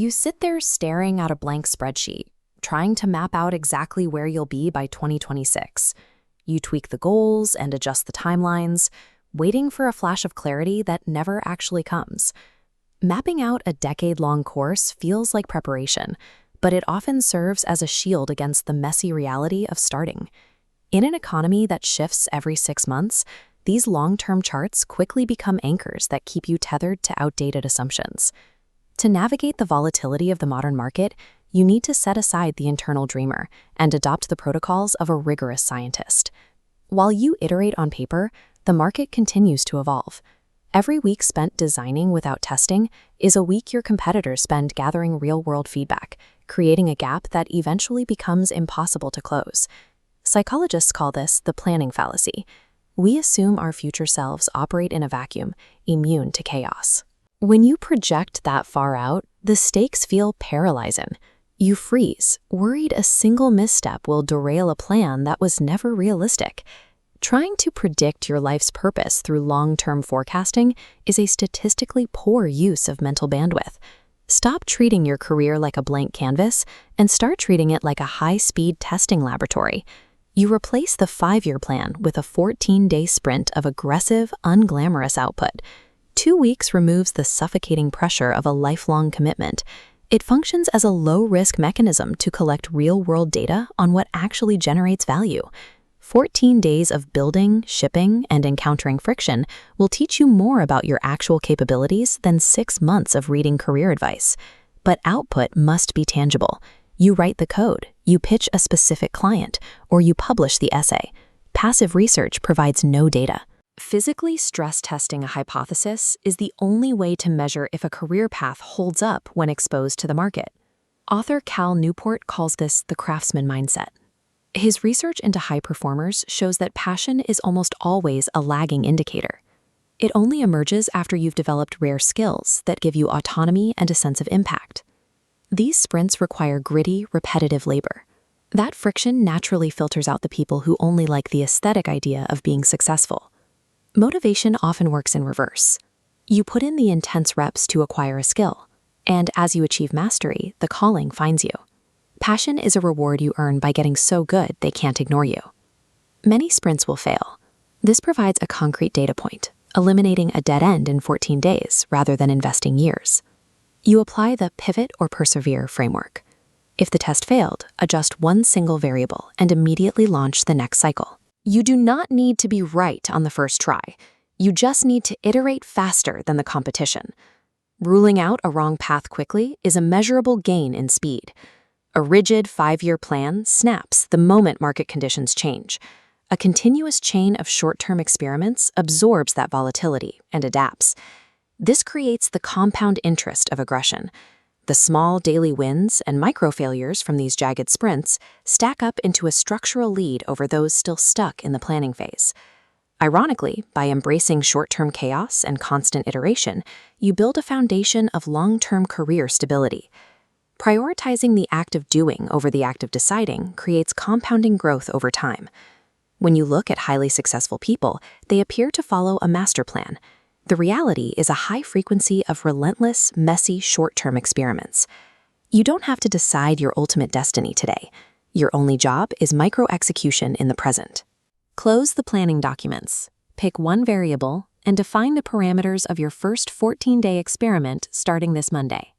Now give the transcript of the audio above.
You sit there staring at a blank spreadsheet, trying to map out exactly where you'll be by 2026. You tweak the goals and adjust the timelines, waiting for a flash of clarity that never actually comes. Mapping out a decade-long course feels like preparation, but it often serves as a shield against the messy reality of starting. In an economy that shifts every 6 months, these long-term charts quickly become anchors that keep you tethered to outdated assumptions. To navigate the volatility of the modern market, you need to set aside the internal dreamer and adopt the protocols of a rigorous scientist. While you iterate on paper, the market continues to evolve. Every week spent designing without testing is a week your competitors spend gathering real-world feedback, creating a gap that eventually becomes impossible to close. Psychologists call this the planning fallacy. We assume our future selves operate in a vacuum, immune to chaos. When you project that far out, the stakes feel paralyzing. You freeze, worried a single misstep will derail a plan that was never realistic. Trying to predict your life's purpose through long-term forecasting is a statistically poor use of mental bandwidth. Stop treating your career like a blank canvas and start treating it like a high-speed testing laboratory. You replace the 5-year plan with a 14-day sprint of aggressive, unglamorous output. 2 weeks removes the suffocating pressure of a lifelong commitment. It functions as a low-risk mechanism to collect real-world data on what actually generates value. 14 days of building, shipping, and encountering friction will teach you more about your actual capabilities than 6 months of reading career advice. But output must be tangible. You write the code, you pitch a specific client, or you publish the essay. Passive research provides no data. Physically stress testing a hypothesis is the only way to measure if a career path holds up when exposed to the market. Author Cal Newport calls this the craftsman mindset. His research into high performers shows that passion is almost always a lagging indicator. It only emerges after you've developed rare skills that give you autonomy and a sense of impact. These sprints require gritty, repetitive labor. That friction naturally filters out the people who only like the aesthetic idea of being successful. Motivation often works in reverse. You put in the intense reps to acquire a skill, and as you achieve mastery, the calling finds you. Passion is a reward you earn by getting so good they can't ignore you. Many sprints will fail. This provides a concrete data point, eliminating a dead end in 14 days rather than investing years. You apply the pivot or persevere framework. If the test failed, adjust one single variable and immediately launch the next cycle. You do not need to be right on the first try. You just need to iterate faster than the competition. Ruling out a wrong path quickly is a measurable gain in speed. A rigid 5-year plan snaps the moment market conditions change. A continuous chain of short-term experiments absorbs that volatility and adapts. This creates the compound interest of aggression. The small daily wins and micro-failures from these jagged sprints stack up into a structural lead over those still stuck in the planning phase. Ironically, by embracing short-term chaos and constant iteration, you build a foundation of long-term career stability. Prioritizing the act of doing over the act of deciding creates compounding growth over time. When you look at highly successful people, they appear to follow a master plan. The reality is a high frequency of relentless, messy, short-term experiments. You don't have to decide your ultimate destiny today. Your only job is micro-execution in the present. Close the planning documents, pick one variable, and define the parameters of your first 14-day experiment starting this Monday.